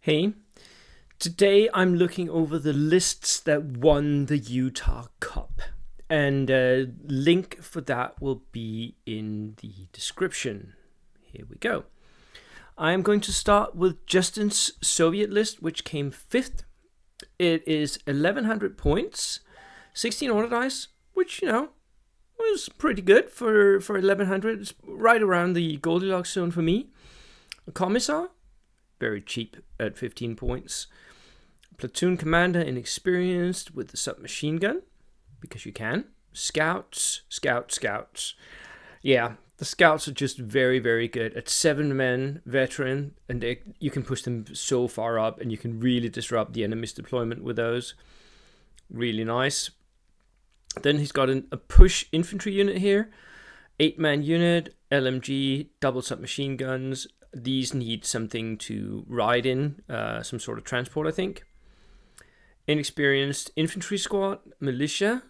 Hey, today I'm looking over the lists that won the Utah Cup, and a link for that will be in the description. Here we go. I am going to start with Justin's Soviet list, which came fifth. It is 1100 points, 16 order dice, which, was pretty good for 1100. It's right around the Goldilocks zone for me. A Commissar, very cheap at 15 points. Platoon commander, inexperienced with the submachine gun, because you can. Scouts. Yeah, the scouts are just very, very good. At 7 men, veteran, and you can push them so far up, and you can really disrupt the enemy's deployment with those. Really nice. Then he's got a push infantry unit here. 8-man unit, LMG, double submachine guns. These need something to ride in, some sort of transport, I think. Inexperienced infantry squad, militia.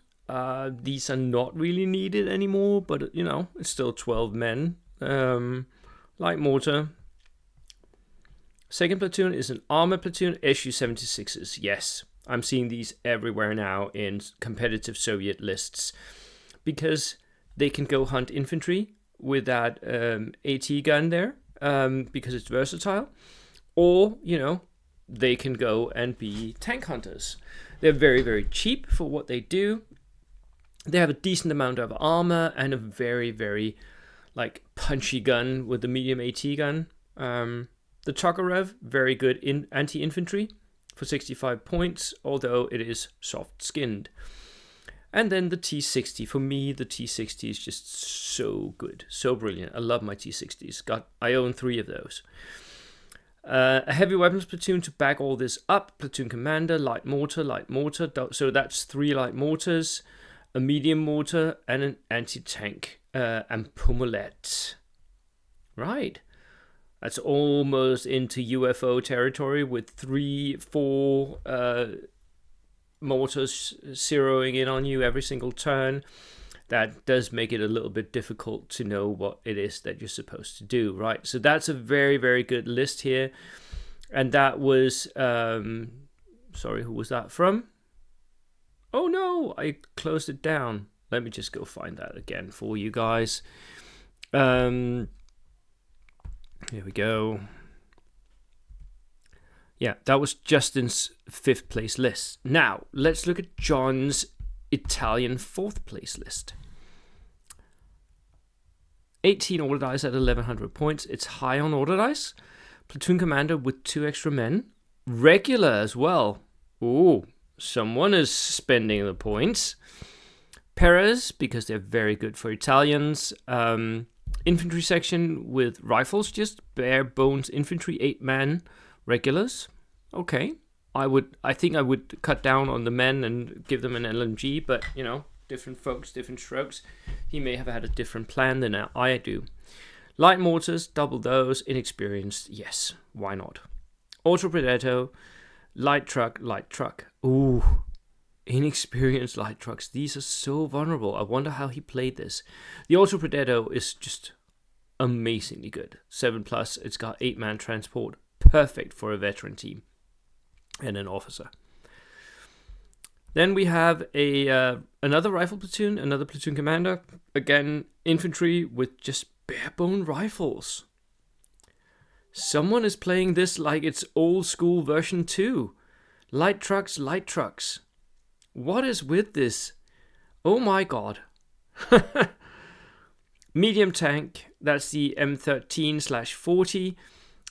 These are not really needed anymore, but it's still 12 men. Light mortar. Second platoon is an armor platoon, SU-76s. Yes, I'm seeing these everywhere now in competitive Soviet lists because they can go hunt infantry with that AT gun there. Because it's versatile, or they can go and be tank hunters. They're very, very cheap for what they do. They have a decent amount of armor and a very, very punchy gun with the medium AT gun. The Tokarev, very good in anti-infantry for 65 points, although it is soft-skinned. And then the T60. For me, the T60 is just so good, so brilliant. I love my T60s. I own 3 of those. A heavy weapons platoon to back all this up. Platoon commander, light mortar. So that's 3 light mortars, a medium mortar, and an anti-tank and Pummelet. Right. That's almost into UFO territory with 3-4 mortars zeroing in on you every single turn. That does make it a little bit difficult to know what it is that you're supposed to do, right? So that's a very, very good list here. And that was, sorry, who was that from? Oh no, I closed it down. Let me just go find that again for you guys. Here we go. Yeah, that was Justin's 5th place list. Now, let's look at John's Italian 4th place list. 18 order dice at 1100 points. It's high on order dice. Platoon commander with 2 extra men. Regular as well. Ooh, someone is spending the points. Perez, because they're very good for Italians. Infantry section with rifles, just bare bones infantry, 8-man. Regulars, okay. I think I would cut down on the men and give them an LMG, but different folks, different strokes. He may have had a different plan than I do. Light mortars, double those. Inexperienced, yes, why not? Auto Predator, light truck. Ooh, inexperienced light trucks. These are so vulnerable. I wonder how he played this. The Auto Predator is just amazingly good. 7+. It's got 8-man transport. Perfect for a veteran team and an officer. Then we have another rifle platoon, another platoon commander. Again, infantry with just bare bone rifles. Someone is playing this like it's old school version 2. Light trucks. What is with this? Oh my god. Medium tank, that's the M13/40.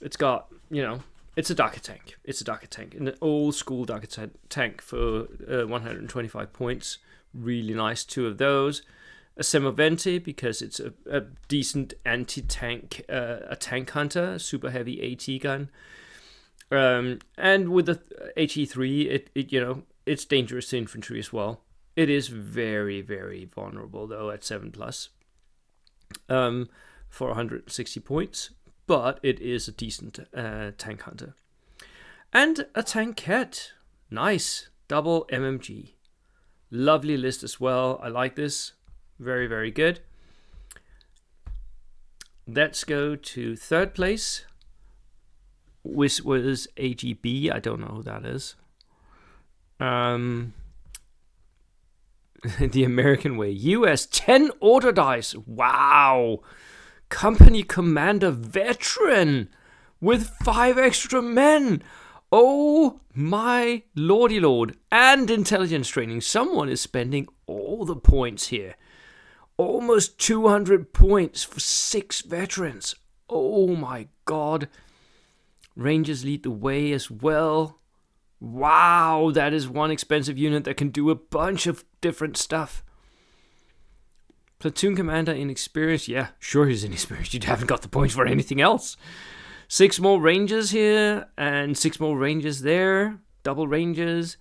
It's got, it's a Dakar tank. An old school Dakar tank for 125 points. Really nice, 2 of those. A Semoventi, because it's a decent anti-tank, a tank hunter, super heavy AT gun. And with the HE3, it's dangerous to infantry as well. It is very, very vulnerable, though, at 7+. For 160 points. But it is a decent tank hunter. And a tankette. Nice. Double MMG. Lovely list as well. I like this. Very, very good. Let's go to 3rd place. which was AGB. I don't know who that is. The American way. US 10 order dice. Wow. Company commander veteran with 5 extra men. Oh my lordy lord. And intelligence training. Someone is spending all the points here. Almost 200 points for 6 veterans. Oh my god. Rangers lead the way as well. Wow, that is one expensive unit that can do a bunch of different stuff. Platoon commander inexperienced. Yeah, sure he's inexperienced. You haven't got the points for anything else. 6 more rangers here and 6 more rangers there. Double rangers.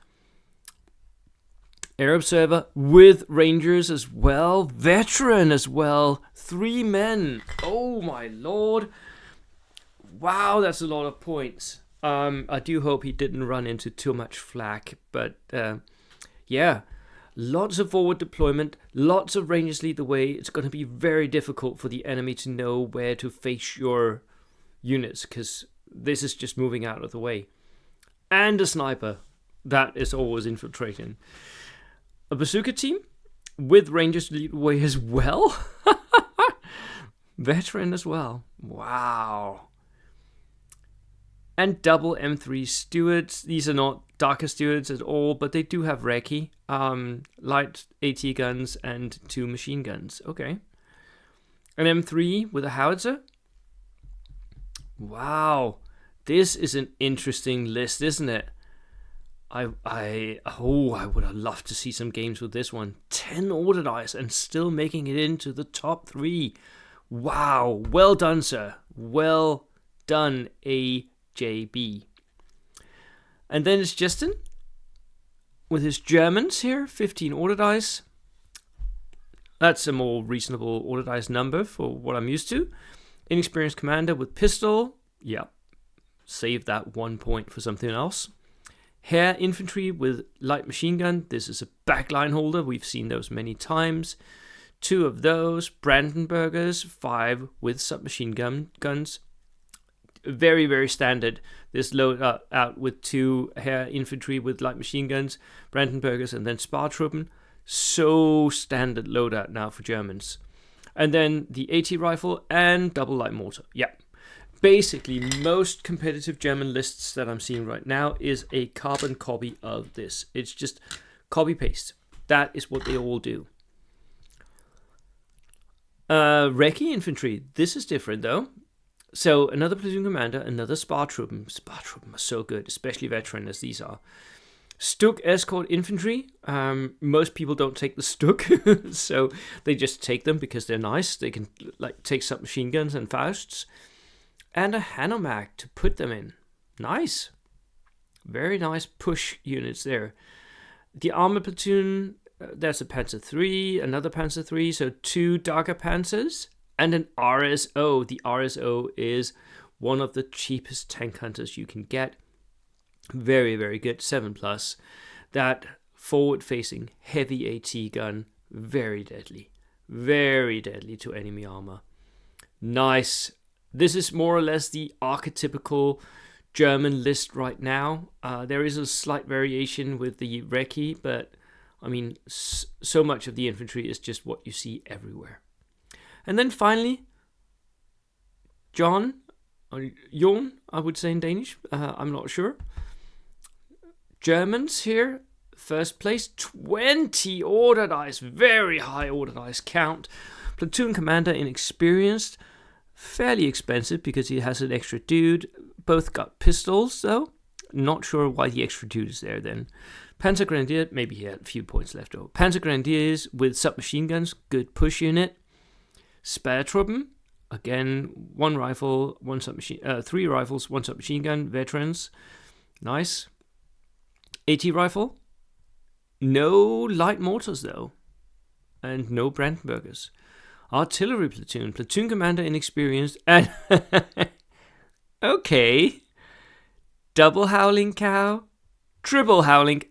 Air observer with rangers as well. Veteran as well. 3 men. Oh my lord. Wow, that's a lot of points. I do hope he didn't run into too much flak, but yeah, lots of forward deployment, lots of rangers lead the way. It's going to be very difficult for the enemy to know where to face your units, because this is just moving out of the way. And a sniper, that is always infiltrating. A bazooka team with rangers lead the way as well. Veteran as well. Wow. And double M3 stewards. These are not darker stewards at all, but they do have recce, light AT guns, and 2 machine guns. Okay. An M3 with a howitzer. Wow. This is an interesting list, isn't it? I would have loved to see some games with this one. 10 order dice and still making it into the top 3. Wow. Well done, sir. Well done, AJB. And then it's Justin with his Germans here, 15 order dice. That's a more reasonable order dice number for what I'm used to. Inexperienced commander with pistol. Yeah, save that 1 point for something else. Hair infantry with light machine gun. This is a backline holder. We've seen those many times. 2 of those. Brandenburgers, 5 with submachine guns. Very, very standard. This load out with 2 hair infantry with light machine guns, Brandenburgers, and then Spartruppen. So standard loadout now for Germans. And then the AT rifle and double light mortar. Yeah. Basically, most competitive German lists that I'm seeing right now is a carbon copy of this. It's just copy-paste. That is what they all do. Recce infantry. This is different, though. So, another platoon commander, another Spartruppen. Spartruppen are so good, especially veteran as these are. Stuk escort infantry. Most people don't take the Stuk, so they just take them because they're nice. They can take submachine guns and Fausts. And a Hanomag to put them in. Nice. Very nice push units there. The armor platoon, that's a Panzer III, another Panzer III, so 2 darker Panzers, and an RSO. The RSO is one of the cheapest tank hunters you can get. Very, very good, 7+. That forward-facing heavy AT gun, very deadly. Very deadly to enemy armor. Nice. This is more or less the archetypical German list right now. There is a slight variation with the recce, but I mean, so much of the infantry is just what you see everywhere. And then finally, Jon, I would say in Danish. I'm not sure. Germans here, first place, 20 order dice, very high order dice count. Platoon commander inexperienced. Fairly expensive because he has an extra dude. Both got pistols though. Not sure why the extra dude is there then. Panzer Grenadier, maybe he had a few points left over. Panzer Grenadiers with submachine guns, good push unit. Spartruppen, again, 1 rifle, 1 submachine, 3 rifles, 1 submachine gun, veterans. Nice. AT rifle. No light mortars though. And no Brandenburgers. Artillery platoon, platoon commander inexperienced, and okay, double howling cow, triple howling.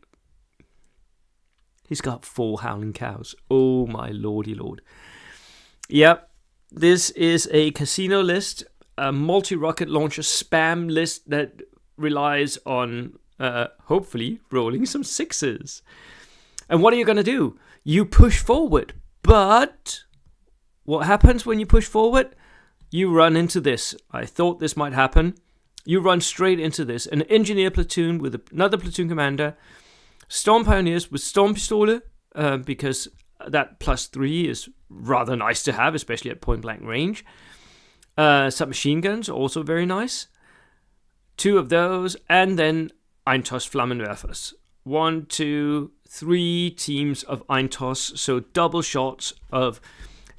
He's got 4 howling cows. Oh my lordy lord. Yep, this is a casino list. a multi-rocket launcher spam list that relies on hopefully rolling some 6s. And what are you going to do? You push forward. But what happens when you push forward? You run into this. I thought this might happen. You run straight into this. An engineer platoon with another platoon commander. Storm Pioneers with Storm Pistole, because that +3 is rather nice to have, especially at point blank range. Submachine guns, also very nice. 2 of those, and then Eintos Flammenwerfers. 1, 2, 3 teams of Eintos, so double shots of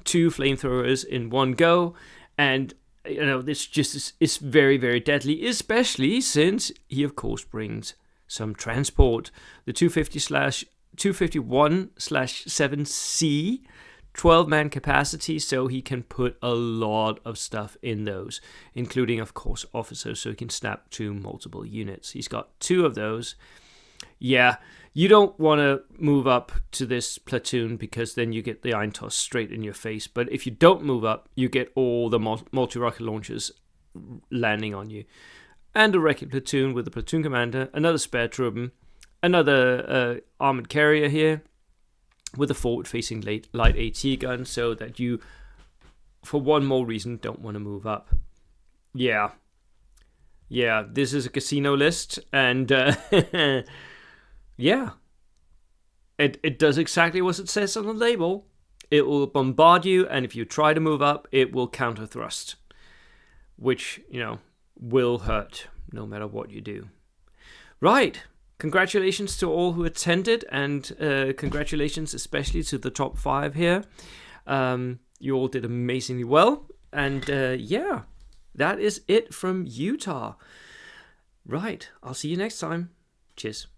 2 flamethrowers in one go, and this just is very, very deadly, especially since he of course brings some transport. The 251/7C, 12-man capacity, so he can put a lot of stuff in those, including, of course, officers, so he can snap to multiple units. He's got 2 of those. Yeah, you don't want to move up to this platoon because then you get the Eintos straight in your face. But if you don't move up, you get all the multi-rocket launchers landing on you. And a wrecking platoon with a platoon commander, another spare Truppen, another armored carrier here with a forward-facing light AT gun, so that you, for one more reason, don't want to move up. Yeah, this is a casino list, and yeah, it does exactly what it says on the label. It will bombard you, and if you try to move up, it will counter thrust, which, will hurt no matter what you do. Right. Congratulations to all who attended, and congratulations especially to the top 5 here. You all did amazingly well, and yeah, that is it from Utah. Right, I'll see you next time. Cheers.